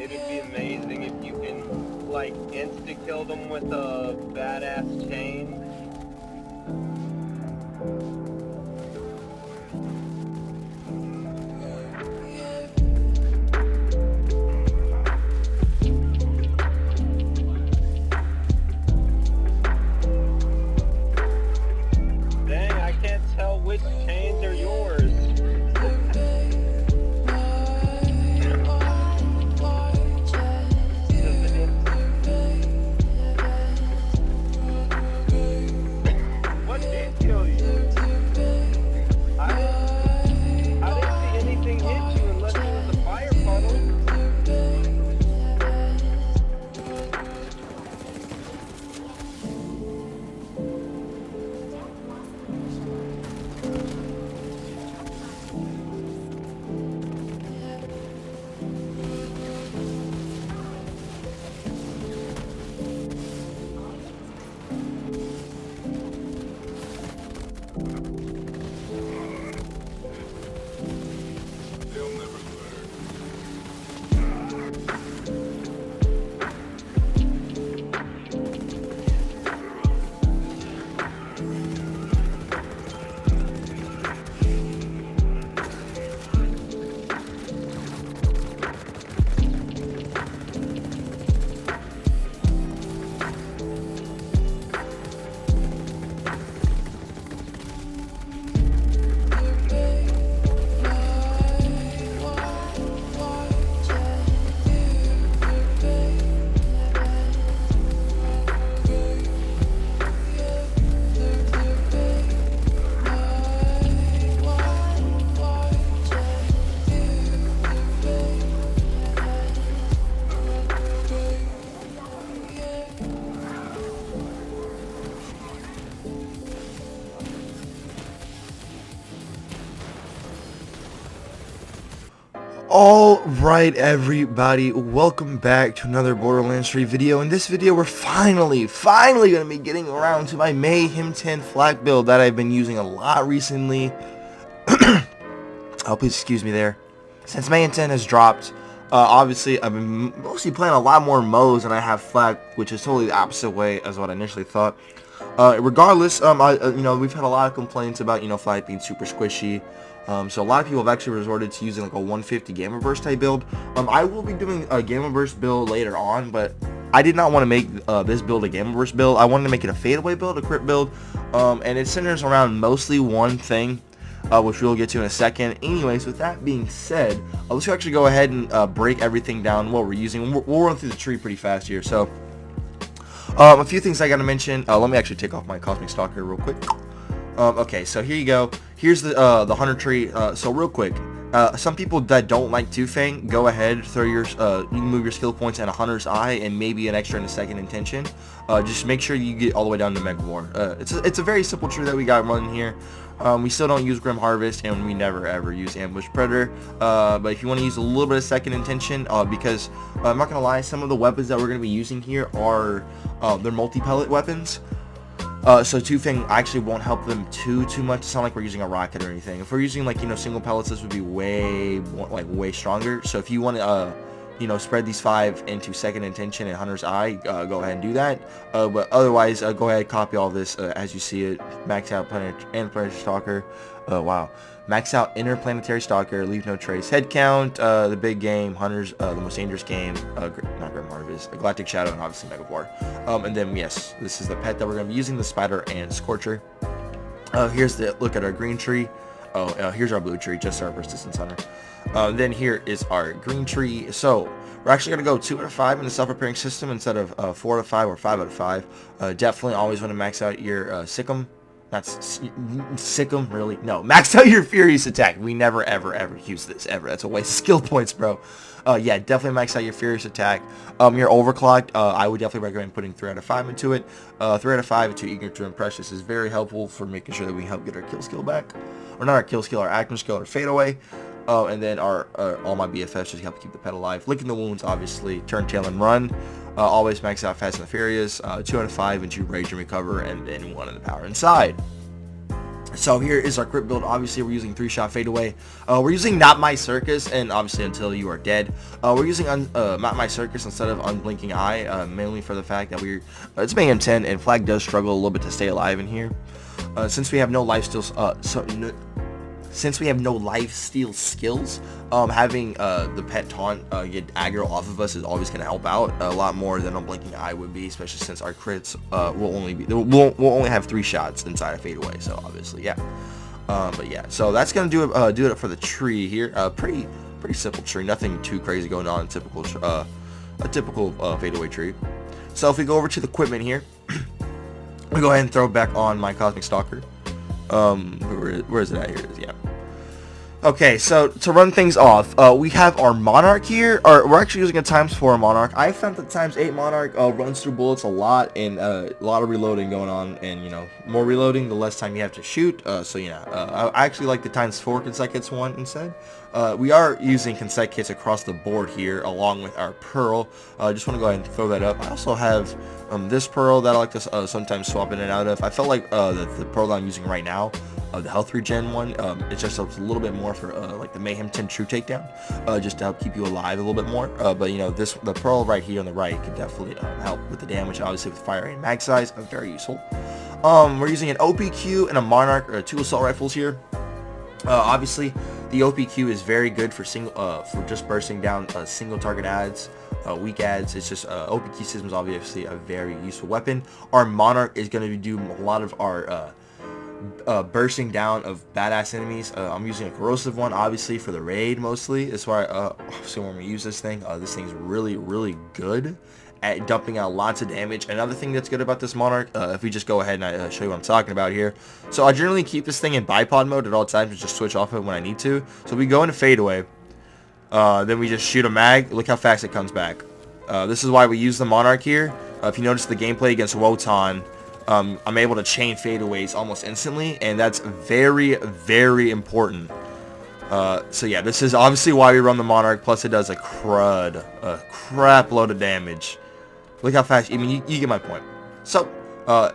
it'd be amazing if you can, like, insta-kill them with a badass chain. Dang, I can't tell which chains are yours. What did kill you? I didn't see anything hit you unless it was a fire puddle. Alright everybody, welcome back to another Borderlands 3 video. In this video we're finally going to be getting around to my Mayhem 10 flak build that I've been using a lot recently. Oh, please excuse me there. Since Mayhem 10 has dropped, obviously I've been mostly playing a lot more modes than I have flak, which is totally the opposite way as what I initially thought. Regardless, we've had a lot of complaints about, flak being super squishy. So a lot of people have actually resorted to using like a 150 Gamma Burst type build. I will be doing a Gamma Burst build later on, but I did not want to make this build a Gamma Burst build. I wanted to make it a fadeaway build, a crit build, and it centers around mostly one thing, which we'll get to in a second. Anyways, with that being said, let's actually go ahead and break everything down what we're using. We'll run through the tree pretty fast here. So a few things I gotta mention. Let me actually take off my Cosmic Stalker real quick. Okay, so here you go. Here's the hunter tree. So real quick, some people that don't like Two Fang, go ahead, throw your you can move your skill points and a hunter's eye and maybe an extra in a second intention. Just make sure you get all the way down to Mega War. It's a very simple tree that we got running here. We still don't use Grim Harvest, and we never ever use Ambush Predator. But if you want to use a little bit of second intention, because I'm not gonna lie, some of the weapons that we're gonna be using here are they're multi-pellet weapons. So Two Fang actually won't help them too much. It's not like we're using a rocket or anything. If we're using like single pellets, this would be way stronger. So if you want to spread these 5 into second intention and hunter's eye, go ahead and do that. But otherwise, go ahead, copy all this as you see it. Max out Planetary Stalker. Wow. Max out Interplanetary Stalker, leave no trace. Head count, the big game, Hunters, the most dangerous game, not Grim Harvest, Galactic Shadow, and obviously Mega War. And then, yes, this is the pet that we're going to be using, the Spider and Scorcher. Here's the look at our green tree. Here's our blue tree, just our Resistance Hunter. Then here is our green tree. So we're actually going to go 2 out of 5 in the self-repairing system instead of 4 out of 5 or 5 out of 5. Definitely always want to max out your Sikkim. That's Sikkim, really? No, max out your Furious Attack. We never, ever use this, ever. That's a waste of skill points, bro. Yeah, definitely max out your Furious Attack. You're overclocked. I would definitely recommend putting 3 out of 5 into it. 3 out of 5 into Eager to Impress. This is very helpful for making sure that we help get our kill skill back. Or not our kill skill, our action skill, or fade away. And then our all my BFFs just help keep the pet alive. Licking the wounds, obviously. Turn, tail, and run. Always max out Fast and the Furious. 2 out of 5 into Rage and Recover, and then 1 in the Power Inside. So here is our crit build. Obviously, we're using 3-shot fadeaway. We're using Not My Circus, and obviously Until You Are Dead. We're using Not My Circus instead of Unblinking Eye, mainly for the fact that it's Mayhem 10, and Flag does struggle a little bit to stay alive in here. Since we have no life steals, since we have no life steal skills, having the pet taunt get aggro off of us is always going to help out a lot more than Unblinking Eye would be, especially since our crits we'll only have 3 shots inside of fadeaway. So obviously, yeah. But yeah, so that's going to do it for the tree here. Pretty simple tree, nothing too crazy going on in a typical fadeaway tree. So if we go over to the equipment here, we go ahead and throw back on my Cosmic Stalker. Where is it at? Here it is. Yeah. Okay, so to run things off, we have our Monarch here. We're actually using a ×4 Monarch. I found that ×8 Monarch runs through bullets a lot, and a lot of reloading going on, and more reloading, the less time you have to shoot. So yeah, I actually like the ×4 Consec Kits one instead. We are using Consec Kits across the board here, along with our Pearl. I just want to go ahead and throw that up. I also have this Pearl that I like to sometimes swap in and out of. I felt like the Pearl that I'm using right now, the health regen one, it just helps a little bit more for like the Mayhem 10 True Takedown, just to help keep you alive a little bit more. But the Pearl right here on the right could definitely help with the damage. Obviously with fire and mag size, very useful. We're using an OPQ and a Monarch, 2 assault rifles here. Obviously the OPQ is very good for just bursting down single target adds, weak adds. It's just OPQ system is obviously a very useful weapon. Our Monarch is going to do a lot of our bursting down of badass enemies. I'm using a corrosive one obviously for the raid mostly. That's why obviously when we use this thing's really good at dumping out lots of damage. Another thing that's good about this Monarch, if we just go ahead and show you what I'm talking about here. So I generally keep this thing in bipod mode at all times and just switch off it when I need to. So we go into fadeaway, then we just shoot a mag. Look how fast it comes back. This is why we use the Monarch here. If you notice the gameplay against Wotan, I'm able to chain fadeaways almost instantly, and that's very important. So yeah, this is obviously why we run the Monarch, plus it does a crap load of damage. Look how fast, I mean, you get my point. So,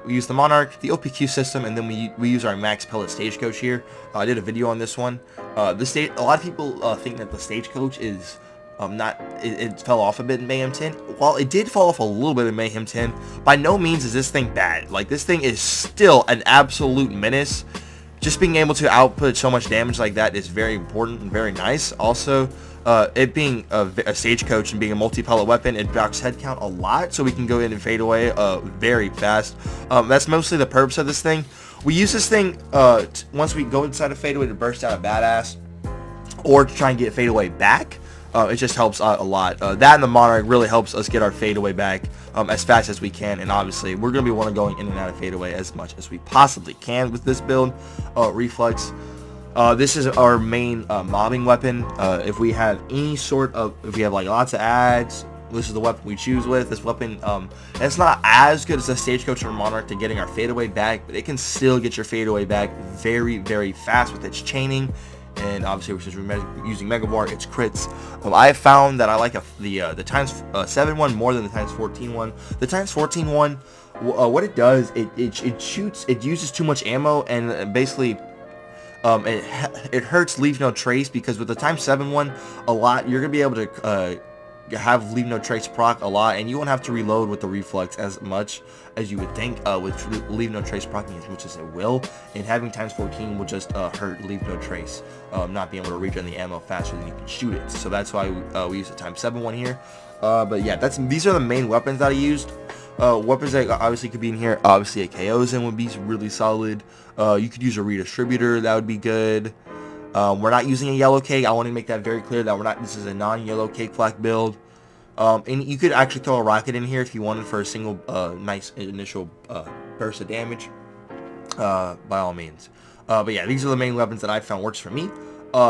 we use the Monarch, the OPQ system, and then we use our Max Pellet Stagecoach here. I did a video on this one. A lot of people think that the Stagecoach is it fell off a bit in Mayhem 10. While it did fall off a little bit in Mayhem 10, by no means is this thing bad. Like, this thing is still an absolute menace. Just being able to output so much damage like that is very important and very nice. Also, it being a Stagecoach and being a multi-pellet weapon, it blocks head count a lot, so we can go in and fade away very fast. That's mostly the purpose of this thing. We use this thing once we go inside of fadeaway to burst out a badass, or to try and get fadeaway back. It just helps out a lot. That and the Monarch really helps us get our fadeaway back as fast as we can, and obviously we're going to be going in and out of fadeaway as much as we possibly can with this build. Reflex. This is our main mobbing weapon. If we have like lots of ads, this is the weapon we choose with. This weapon, it's not as good as the Stagecoach or Monarch to getting our fadeaway back, but it can still get your fadeaway back very fast with its chaining. And obviously, since we're using Mega Bar, it's crits. I have found that I like the ×7 one more than the ×14 one. The ×14 one, what it does, it uses too much ammo, and basically it hurts Leave No Trace, because with the ×7 one, you're gonna be able to have Leave No Trace proc a lot, and you won't have to reload with the reflex as much as you would think with Leave No Trace procking as much as it will, and having ×14 will just hurt Leave No Trace, not being able to regen the ammo faster than you can shoot it. So that's why we use the ×7 one here. But yeah, these are the main weapons that I used. Weapons that obviously could be in here, obviously a KOs would be really solid. You could use a redistributor, that would be good. We're not using a YELLOWCAKE. I want to make that very clear that this is a non-YELLOWCAKE flak build. And you could actually throw a rocket in here if you wanted for a single nice initial burst of damage, by all means. But yeah, these are the main weapons that I found works for me.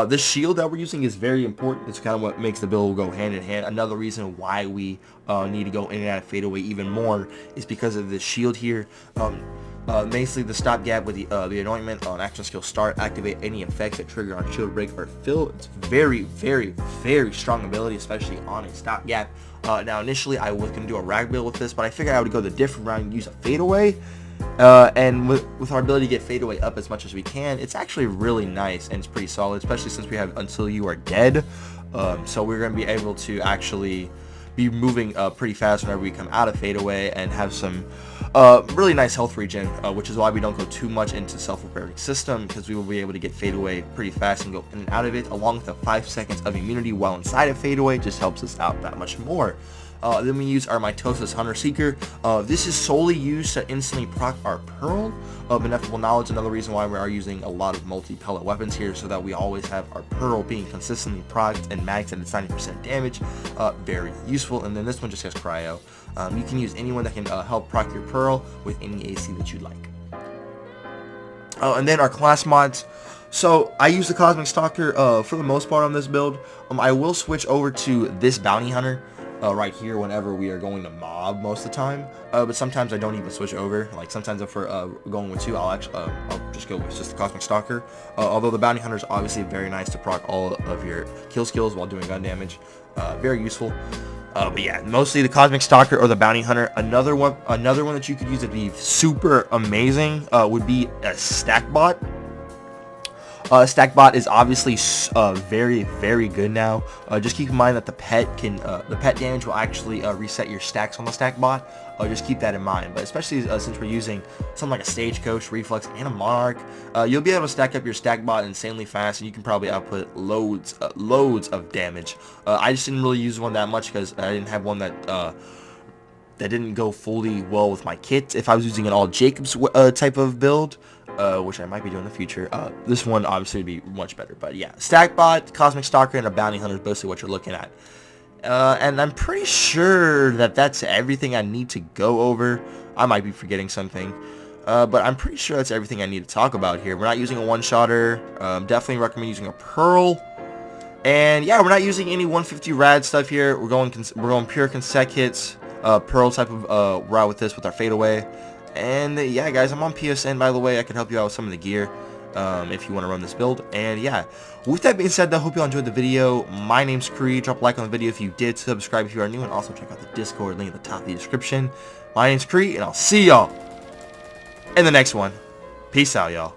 This shield that we're using is very important. It's kind of what makes the build go hand in hand. Another reason why we need to go in and out of fadeaway even more is because of this shield here. Basically the stopgap with the anointment on action skill start, activate any effects that trigger on shield break or fill. It's very strong ability, especially on a stopgap. Now initially I was going to do a rag build with this, but I figured I would go the different route and use a fadeaway, And with our ability to get fadeaway up as much as we can, it's actually really nice and it's pretty solid, especially since we have Until You Are Dead. So we're going to be able to actually be moving pretty fast whenever we come out of fadeaway and have some really nice health regen, which is why we don't go too much into self-repairing system, because we will be able to get fadeaway pretty fast and go in and out of it, along with the 5 seconds of immunity while inside of fadeaway. Just helps us out that much more. Then we use our Mitosis Hunter Seeker. This is solely used to instantly proc our Pearl of Ineffable Knowledge. Another reason why we are using a lot of multi-pellet weapons here, so that we always have our Pearl being consistently procced and maxed at its 90% damage. Very useful. And then this one just has Cryo. You can use anyone that can help proc your Pearl with any AC that you'd like. And then our class mods. So I use the Cosmic Stalker for the most part on this build. I will switch over to this Bounty Hunter right here whenever we are going to mob most of the time, but sometimes I don't even switch over. Like sometimes if we're going with 2, I'll just go with just the Cosmic Stalker. Although the Bounty Hunter is obviously very nice to proc all of your kill skills while doing gun damage. Very useful. But yeah, mostly the Cosmic Stalker or the Bounty Hunter. Another one that you could use to be super amazing would be a Stack Bot. Stack Bot is obviously very, very good now. Just keep in mind that the pet damage will actually reset your stacks on the Stack Bot. Just keep that in mind. But especially since we're using something like a Stagecoach, Reflex, and a Monarch, you'll be able to stack up your Stack Bot insanely fast, and you can probably output loads of damage. I just didn't really use one that much because I didn't have one that didn't go fully well with my kit. If I was using an all Jacobs type of build, which I might be doing in the future, this one obviously would be much better. But yeah, Stack Bot, Cosmic Stalker, and a Bounty Hunter is basically what you're looking at. And I'm pretty sure that that's everything I need to go over. I might be forgetting something, but I'm pretty sure that's everything I need to talk about here. We're not using a one-shotter. Definitely recommend using a Pearl. And yeah, we're not using any 150 rad stuff here. We're going pure consec hits, Pearl type of route with this with our fadeaway. And yeah, guys, I'm on PSN, by the way. I can help you out with some of the gear if you want to run this build. And yeah, with that being said, I hope you all enjoyed the video. My name's Kree. Drop a like on the video if you did. Subscribe if you are new, and also check out the Discord link at the top of the description. My name's Kree, and I'll see y'all in the next one. Peace out, y'all.